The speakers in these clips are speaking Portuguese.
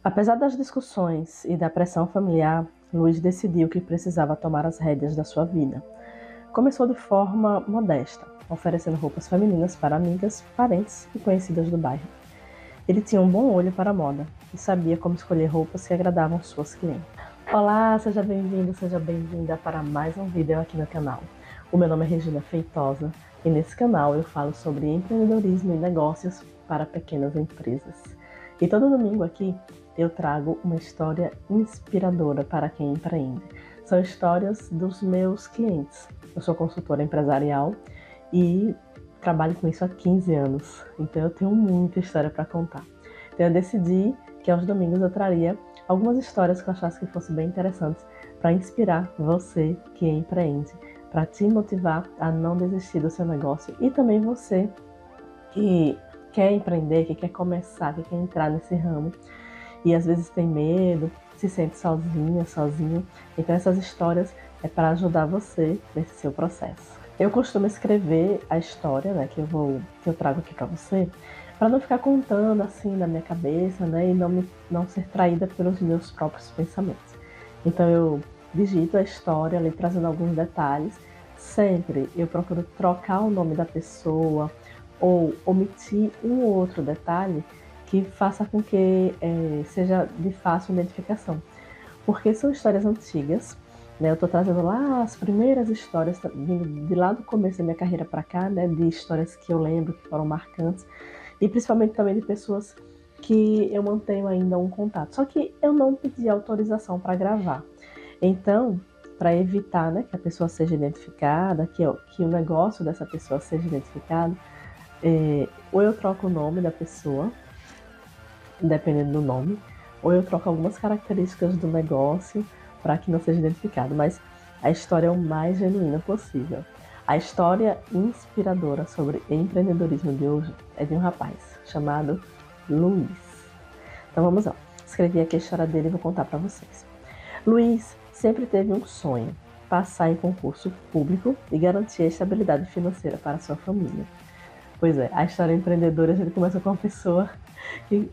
Apesar das discussões e da pressão familiar, Luiz decidiu que precisava tomar as rédeas da sua vida. Começou de forma modesta, oferecendo roupas femininas para amigas, parentes e conhecidas do bairro. Ele tinha um bom olho para a moda e sabia como escolher roupas que agradavam suas clientes. Olá, seja bem-vindo, seja bem-vinda para mais um vídeo aqui no canal. O meu nome é Regina Feitosa e nesse canal eu falo sobre empreendedorismo e negócios para pequenas empresas. E todo domingo aqui eu trago uma história inspiradora para quem empreende. São histórias dos meus clientes. Eu sou consultora empresarial e trabalho com isso há 15 anos, então eu tenho muita história para contar. Então eu decidi que aos domingos eu traria algumas histórias que eu achasse que fossem bem interessantes para inspirar você que empreende, para te motivar a não desistir do seu negócio e também você que quer empreender, que quer começar, que quer entrar nesse ramo e às vezes tem medo, se sente sozinha, sozinho. Então essas histórias é para ajudar você nesse seu processo. Eu costumo escrever a história, né, que eu trago aqui para você, para não ficar contando assim na minha cabeça, né, e não ser traída pelos meus próprios pensamentos. Então eu digito a história ali, trazendo alguns detalhes. Sempre eu procuro trocar o nome da pessoa ou omitir um ou outro detalhe que faça com que seja de fácil identificação. Porque são histórias antigas, né? Eu estou trazendo lá as primeiras histórias, vindo de lá do começo da minha carreira para cá, né? De histórias que eu lembro, que foram marcantes, e principalmente também de pessoas que eu mantenho ainda um contato. Só que eu não pedi autorização para gravar. Então, para evitar, né, que a pessoa seja identificada, que o negócio dessa pessoa seja identificado, ou eu troco o nome da pessoa, dependendo do nome, ou eu troco algumas características do negócio para que não seja identificado, mas a história é o mais genuína possível. A história inspiradora sobre empreendedorismo de hoje é de um rapaz chamado Luiz. Então vamos lá, escrevi aqui a história dele e vou contar para vocês. Luiz sempre teve um sonho, passar em concurso público e garantir a estabilidade financeira para sua família. Pois é, a história empreendedora a gente começa com uma pessoa que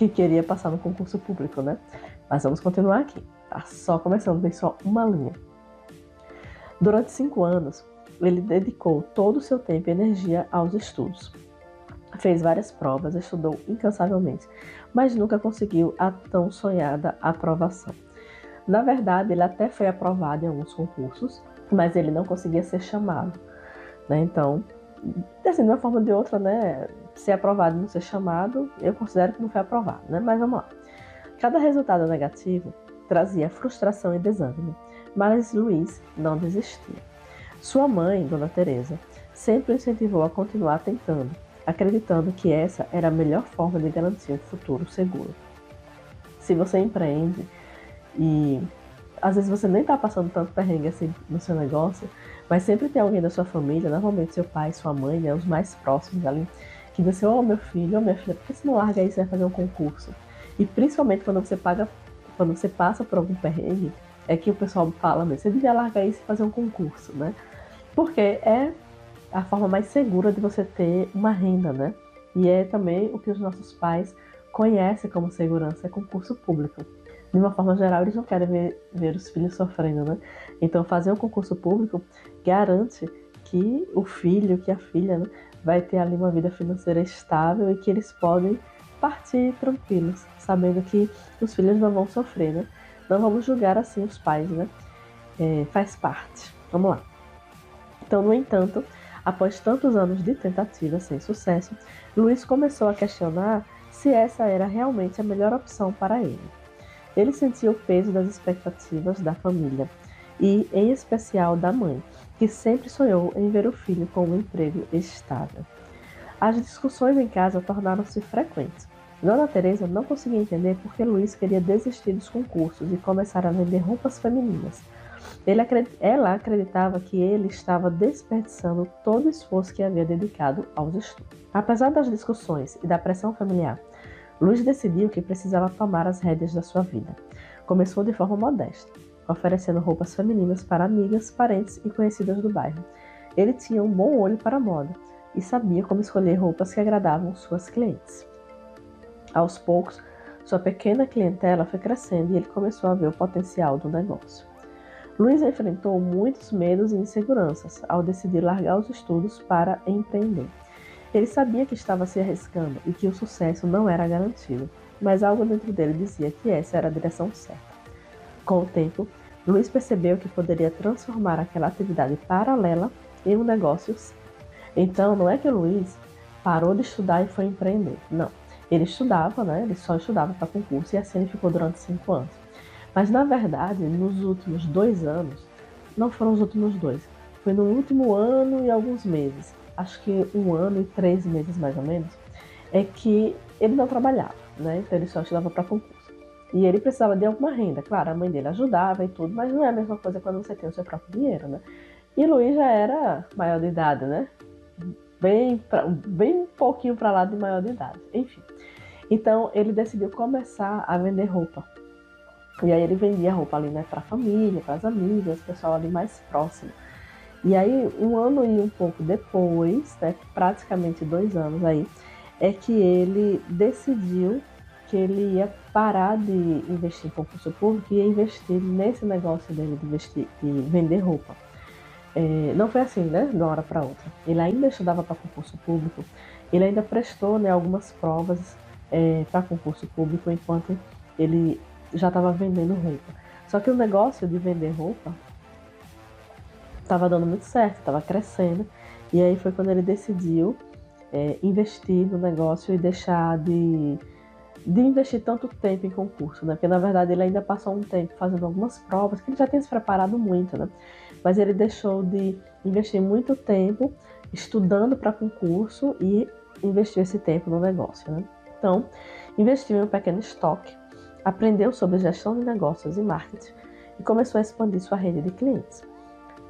queria passar no concurso público, né? Mas vamos continuar aqui. Tá só começando, tem só uma linha. Durante 5 anos, ele dedicou todo o seu tempo e energia aos estudos. Fez várias provas, estudou incansavelmente, mas nunca conseguiu a tão sonhada aprovação. Na verdade, ele até foi aprovado em alguns concursos, mas ele não conseguia ser chamado, né? Então, assim, de uma forma ou de outra, né, ser aprovado e não ser chamado, eu considero que não foi aprovado, né? Mas vamos lá. Cada resultado negativo trazia frustração e desânimo, mas Luiz não desistia. Sua mãe, Dona Teresa, sempre o incentivou a continuar tentando, acreditando que essa era a melhor forma de garantir um futuro seguro. Se você empreende e às vezes você nem está passando tanto perrengue assim no seu negócio, mas sempre tem alguém da sua família, normalmente seu pai, sua mãe, né, os mais próximos ali, que diz assim, meu filho, minha filha, por que você não larga aí e vai fazer um concurso? E principalmente quando você passa por algum perrengue, é que o pessoal fala mesmo, você devia largar isso e fazer um concurso, né? Porque é a forma mais segura de você ter uma renda, né? E é também o que os nossos pais conhecem como segurança, é concurso público. De uma forma geral, eles não querem ver os filhos sofrendo, né? Então, fazer um concurso público garante que o filho, que a filha, né, vai ter ali uma vida financeira estável e que eles podem partir tranquilos, sabendo que os filhos não vão sofrer, né? Não vamos julgar assim os pais, né? Faz parte. Vamos lá. Então, no entanto, após tantos anos de tentativa sem sucesso, Luiz começou a questionar se essa era realmente a melhor opção para ele. Ele sentia o peso das expectativas da família e, em especial, da mãe, que sempre sonhou em ver o filho com um emprego estável. As discussões em casa tornaram-se frequentes. Dona Teresa não conseguia entender por que Luiz queria desistir dos concursos e começar a vender roupas femininas. Ela acreditava que ele estava desperdiçando todo o esforço que havia dedicado aos estudos. Apesar das discussões e da pressão familiar, Luiz decidiu que precisava tomar as rédeas da sua vida. Começou de forma modesta, oferecendo roupas femininas para amigas, parentes e conhecidas do bairro. Ele tinha um bom olho para a moda e sabia como escolher roupas que agradavam suas clientes. Aos poucos, Sua pequena clientela foi crescendo e ele começou a ver o potencial do negócio. Luiz enfrentou muitos medos e inseguranças ao decidir largar os estudos para empreender. Ele sabia que estava se arriscando e que o sucesso não era garantido, mas algo dentro dele dizia que essa era a direção certa. Com o tempo, Luiz percebeu que poderia transformar aquela atividade paralela em um negócio. Então, não é que o Luiz parou de estudar e foi empreender. Não. Ele estudava, né? Ele só estudava para concurso e assim ele ficou durante 5 anos. Mas, na verdade, nos últimos 2 anos, não foram os últimos 2, foi no último ano e alguns meses, acho que 1 ano e 3 meses mais ou menos, é que ele não trabalhava, né? Então ele só estudava para concurso. E ele precisava de alguma renda. Claro, a mãe dele ajudava e tudo, mas não é a mesma coisa quando você tem o seu próprio dinheiro, né? E Luiz já era maior de idade, né? Bem um pouquinho para lá de maior de idade. Enfim. Então ele decidiu começar a vender roupa. E aí ele vendia roupa ali, né, para a família, para as amigas, pessoal ali mais próximo. E aí 1 ano e um pouco depois, né, praticamente 2 anos aí, é que ele decidiu que ele ia parar de investir em concurso público e ia investir nesse negócio dele de vender roupa. Não foi assim, né, de uma hora para outra. Ele ainda estudava para concurso público, ele ainda prestou, né, algumas provas para concurso público enquanto ele já estava vendendo roupa. Só que o negócio de vender roupa estava dando muito certo, estava crescendo. E aí foi quando ele decidiu investir no negócio e deixar de investir tanto tempo em concurso, né? Porque na verdade ele ainda passou um tempo fazendo algumas provas, que ele já tinha se preparado muito, né? Mas ele deixou de investir muito tempo estudando para concurso e investiu esse tempo no negócio, né? Então, investiu em um pequeno estoque, aprendeu sobre gestão de negócios e marketing e começou a expandir sua rede de clientes.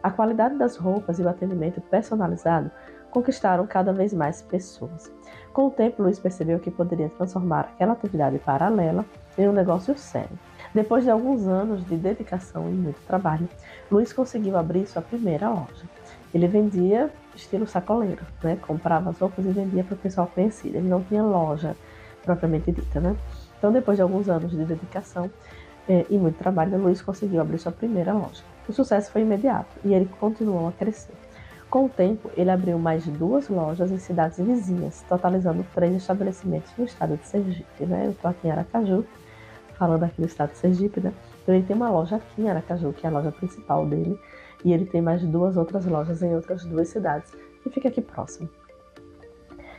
A qualidade das roupas e o atendimento personalizado conquistaram cada vez mais pessoas. Com o tempo, Luiz percebeu que poderia transformar aquela atividade paralela em um negócio sério. Depois de alguns anos de dedicação e muito trabalho, Luiz conseguiu abrir sua primeira loja. Ele vendia estilo sacoleiro, né? Comprava as roupas e vendia para o pessoal conhecido. Ele não tinha loja propriamente dita, né? Então, depois de alguns anos de dedicação e muito trabalho, Luiz conseguiu abrir sua primeira loja. O sucesso foi imediato e ele continuou a crescer. Com o tempo, ele abriu mais de 2 lojas em cidades vizinhas, totalizando 3 estabelecimentos no estado de Sergipe, né? Eu estou aqui em Aracaju, falando aqui do estado de Sergipe, né? Então ele tem uma loja aqui em Aracaju, que é a loja principal dele, e ele tem mais de 2 outras lojas em outras 2 cidades, que fica aqui próximo.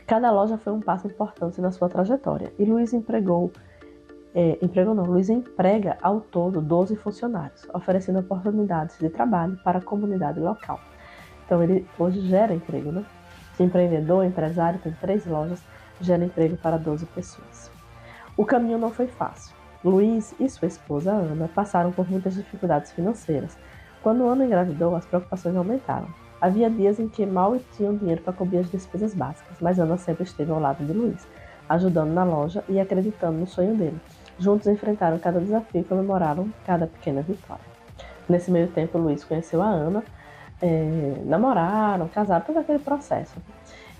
Cada loja foi um passo importante na sua trajetória, e Luiz Luiz emprega ao todo 12 funcionários, oferecendo oportunidades de trabalho para a comunidade local. Então ele hoje gera emprego, né? Empreendedor, empresário, tem 3 lojas, gera emprego para 12 pessoas. O caminho não foi fácil. Luiz e sua esposa Ana passaram por muitas dificuldades financeiras. Quando Ana engravidou, as preocupações aumentaram. Havia dias em que mal tinham dinheiro para cobrir as despesas básicas, mas Ana sempre esteve ao lado de Luiz, ajudando na loja e acreditando no sonho dele. Juntos enfrentaram cada desafio e comemoraram cada pequena vitória. Nesse meio tempo, Luiz conheceu a Ana, namoraram, casaram, todo aquele processo.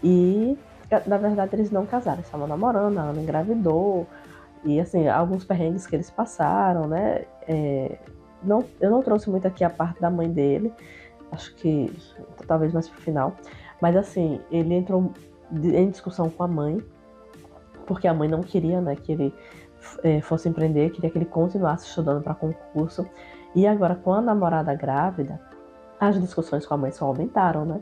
E, na verdade, eles não casaram, eles estavam namorando, a Ana engravidou, e, assim, alguns perrengues que eles passaram, né? Eu não trouxe muito aqui a parte da mãe dele, acho que talvez mais pro final, mas, assim, ele entrou em discussão com a mãe, porque a mãe não queria, né, que ele fosse empreender, queria que ele continuasse estudando para concurso. E agora, com a namorada grávida, as discussões com a mãe só aumentaram, né?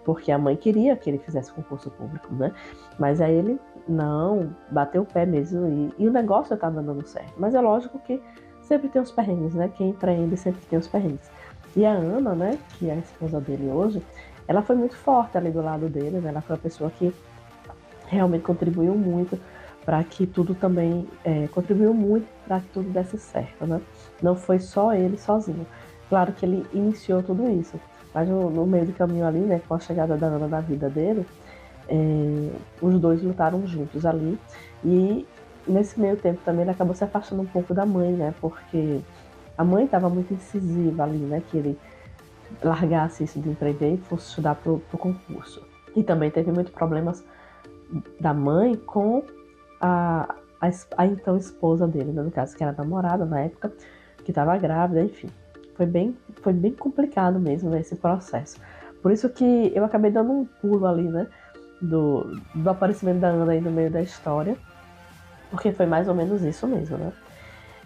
Porque a mãe queria que ele fizesse concurso público, né? Mas aí ele não bateu o pé mesmo e o negócio estava dando certo. Mas é lógico que sempre tem os perrengues, né? Quem empreende sempre tem os perrengues. E a Ana, né, que é a esposa dele hoje, ela foi muito forte ali do lado dele, né? Ela foi uma pessoa que realmente contribuiu muito para que tudo também contribuiu muito para que tudo desse certo, né? Não foi só ele sozinho. Claro que ele iniciou tudo isso, mas no meio do caminho ali, né, com a chegada da Ana na vida dele, os dois lutaram juntos ali. E nesse meio tempo também ele acabou se afastando um pouco da mãe, né? Porque a mãe estava muito incisiva ali, né? Que ele largasse isso de empreender e fosse estudar pro concurso. E também teve muitos problemas da mãe com a então esposa dele, né, no caso, que era namorada na época, que estava grávida, enfim. Foi bem complicado mesmo, né, esse processo. Por isso que eu acabei dando um pulo ali, né, do aparecimento da Ana aí no meio da história, porque foi mais ou menos isso mesmo, né?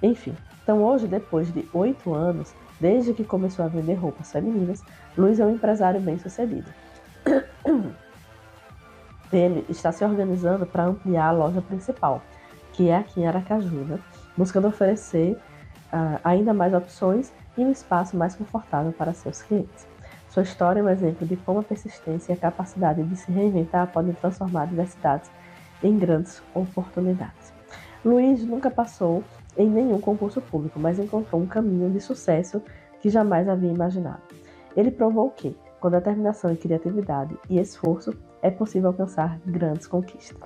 Enfim, então hoje, depois de 8 anos, desde que começou a vender roupas femininas, Luiz é um empresário bem-sucedido. Ele está se organizando para ampliar a loja principal, que é aqui em Aracaju, né? Buscando oferecer ainda mais opções e um espaço mais confortável para seus clientes. Sua história é um exemplo de como a persistência e a capacidade de se reinventar podem transformar adversidades em grandes oportunidades. Luiz nunca passou em nenhum concurso público, mas encontrou um caminho de sucesso que jamais havia imaginado. Ele provou que, com determinação e criatividade e esforço, é possível alcançar grandes conquistas.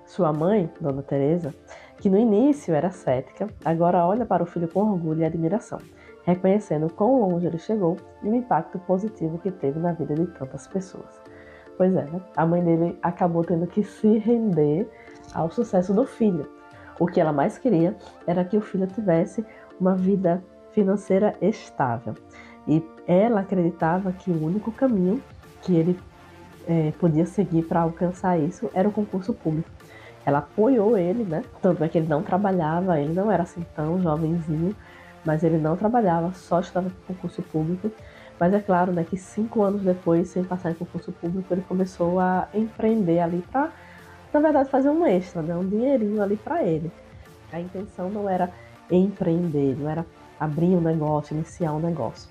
Sua mãe, Dona Teresa, que no início era cética, agora olha para o filho com orgulho e admiração, reconhecendo quão longe ele chegou e o impacto positivo que teve na vida de tantas pessoas. Pois é, né? A mãe dele acabou tendo que se render ao sucesso do filho. O que ela mais queria era que o filho tivesse uma vida financeira estável. E ela acreditava que o único caminho que ele podia seguir para alcançar isso era o concurso público. Ela apoiou ele, né? Tanto é que ele não trabalhava ainda, não era assim tão jovenzinho, mas ele não trabalhava, só estava no concurso público. Mas é claro, né, que 5 anos depois, sem passar em concurso público, ele começou a empreender ali para, na verdade, fazer um extra, né, um dinheirinho ali para ele. A intenção não era empreender, não era abrir um negócio, iniciar um negócio.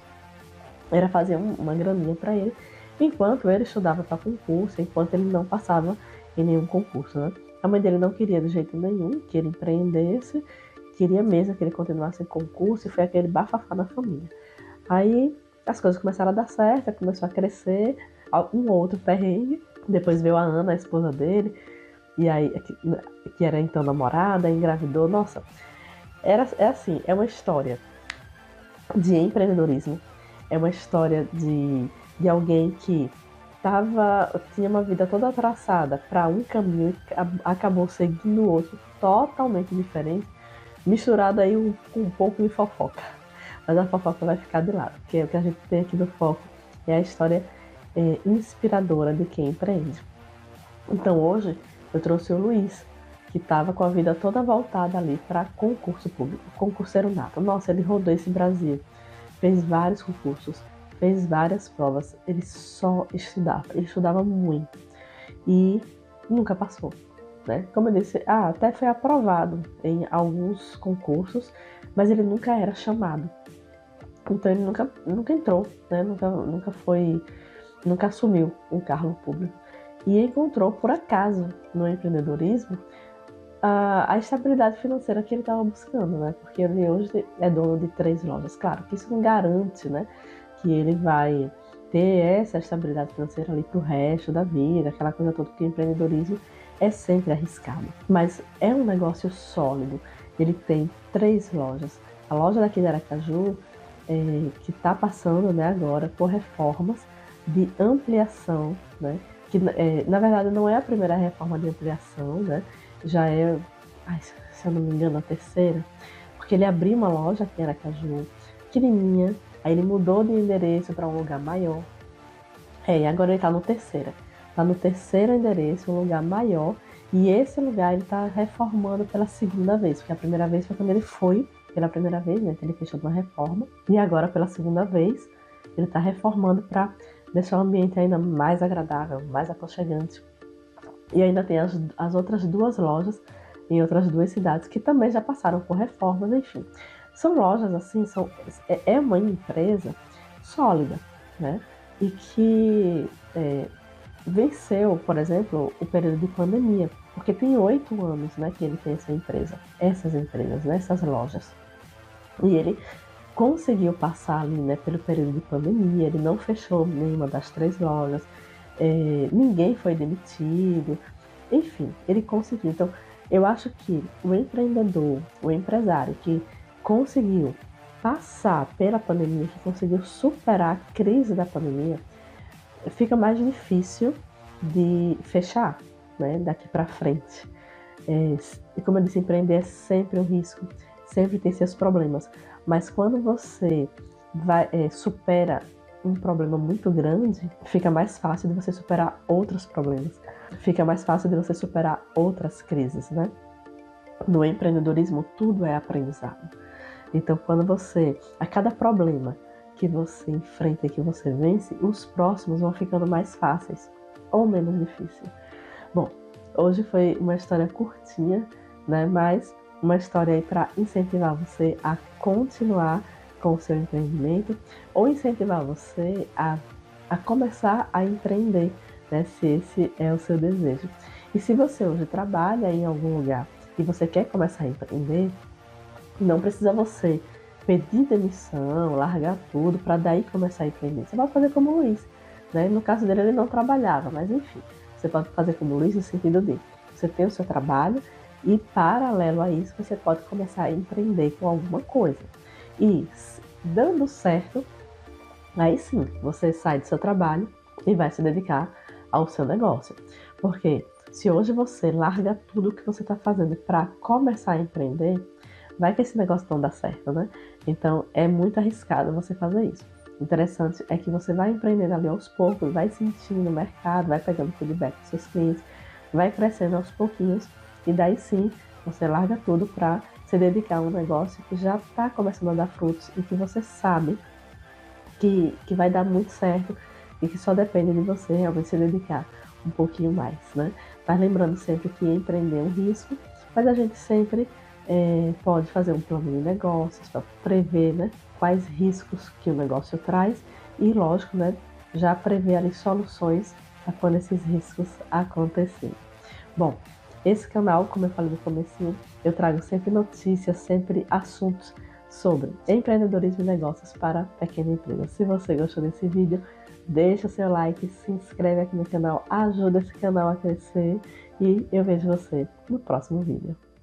Era fazer uma graninha para ele, enquanto ele estudava para concurso, enquanto ele não passava em nenhum concurso, né? A mãe dele não queria de jeito nenhum que ele empreendesse, queria mesmo que ele continuasse em concurso, e foi aquele bafafá na família. Aí as coisas começaram a dar certo, começou a crescer, um outro perrengue, depois veio a Ana, a esposa dele, e aí, que era então namorada, engravidou, nossa, é assim, é uma história de empreendedorismo, é uma história de alguém que tinha uma vida toda traçada para um caminho e acabou seguindo o outro totalmente diferente, misturado aí com um pouco de fofoca. Mas a fofoca vai ficar de lado, porque o que a gente tem aqui no foco é a história inspiradora de quem empreende. Então hoje eu trouxe o Luiz, que estava com a vida toda voltada ali para concurso público, concurseiro nato. Nossa, ele rodou esse Brasil, fez vários concursos, fez várias provas, ele só estudava, ele estudava muito e nunca passou, né? Como eu disse, até foi aprovado em alguns concursos, mas ele nunca era chamado. Então ele nunca entrou, né? Nunca assumiu um cargo público. E encontrou, por acaso, no empreendedorismo, a estabilidade financeira que ele estava buscando, né? Porque ele hoje é dono de 3 lojas. Claro que isso não garante, né, que ele vai ter essa estabilidade financeira ali pro resto da vida, aquela coisa toda, que o empreendedorismo é sempre arriscado. Mas é um negócio sólido. Ele tem 3 lojas. A loja daqui de Aracaju, que está passando, né, agora por reformas de ampliação, né? Que na verdade não é a primeira reforma de ampliação, né? Já é, se eu não me engano, a terceira, porque ele abriu uma loja aqui em Aracaju, pequenininha, aí ele mudou de endereço para um lugar maior, e agora ele está no terceiro endereço, um lugar maior, e esse lugar ele está reformando pela segunda vez, porque a primeira vez foi quando ele foi, pela primeira vez, né, que ele fechou uma reforma, e agora pela segunda vez ele está reformando para deixar o ambiente ainda mais agradável, mais aconchegante. E ainda tem as outras 2 lojas em outras 2 cidades que também já passaram por reformas, enfim. São lojas assim, é uma empresa sólida, né? E que venceu, por exemplo, o período de pandemia, porque tem 8 anos, né, que ele tem essas empresas, né, essas lojas. E ele conseguiu passar ali, né, pelo período de pandemia, ele não fechou nenhuma das 3 lojas, ninguém foi demitido, enfim, ele conseguiu. Então, eu acho que o empreendedor, o empresário que conseguiu passar pela pandemia, que conseguiu superar a crise da pandemia, fica mais difícil de fechar, né, daqui para frente. E como eu disse, empreender é sempre um risco, sempre tem seus problemas. Mas quando você supera um problema muito grande, fica mais fácil de você superar outros problemas. Fica mais fácil de você superar outras crises, né? No empreendedorismo, tudo é aprendizado. Então, a cada problema que você enfrenta e que você vence, os próximos vão ficando mais fáceis ou menos difíceis. Bom, hoje foi uma história curtinha, né? Mas uma história aí para incentivar você a continuar com o seu empreendimento ou incentivar você a começar a empreender, né? Se esse é o seu desejo. E se você hoje trabalha em algum lugar e você quer começar a empreender, não precisa você pedir demissão, largar tudo para daí começar a empreender. Você pode fazer como o Luiz, né? No caso dele, ele não trabalhava, mas enfim, você pode fazer como o Luiz no sentido de você tem o seu trabalho e, paralelo a isso, você pode começar a empreender com alguma coisa. E dando certo, aí sim, você sai do seu trabalho e vai se dedicar ao seu negócio. Porque se hoje você larga tudo que você está fazendo para começar a empreender, vai que esse negócio não dá certo, né? Então é muito arriscado você fazer isso. O interessante é que você vai empreendendo ali aos poucos, vai sentindo o mercado, vai pegando feedback dos seus clientes, vai crescendo aos pouquinhos e daí sim você larga tudo para se dedicar a um negócio que já está começando a dar frutos e que você sabe que vai dar muito certo e que só depende de você realmente se dedicar um pouquinho mais, né? Mas lembrando sempre que empreender é um risco, mas a gente sempre pode fazer um plano de negócios para prever, né, quais riscos que o negócio traz e, lógico, né, já prever ali soluções para quando esses riscos acontecerem. Bom, esse canal, como eu falei no comecinho, eu trago sempre notícias, sempre assuntos sobre empreendedorismo e negócios para pequena empresa. Se você gostou desse vídeo, deixa seu like, se inscreve aqui no canal, ajuda esse canal a crescer e eu vejo você no próximo vídeo.